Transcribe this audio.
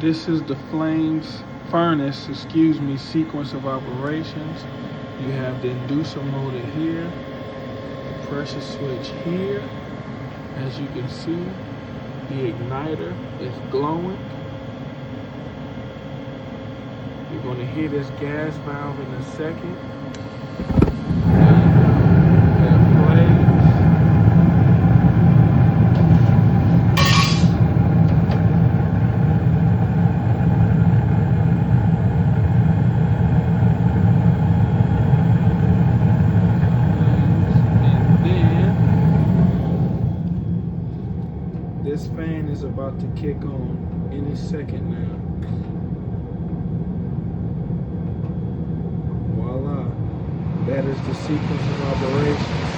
This is the furnace, sequence of operations. You have the inducer motor here, the pressure switch here. As you can see, the igniter is glowing. You're going to hear this gas valve in a second. This fan is about to kick on any second now. Voila. That is the sequence of operations.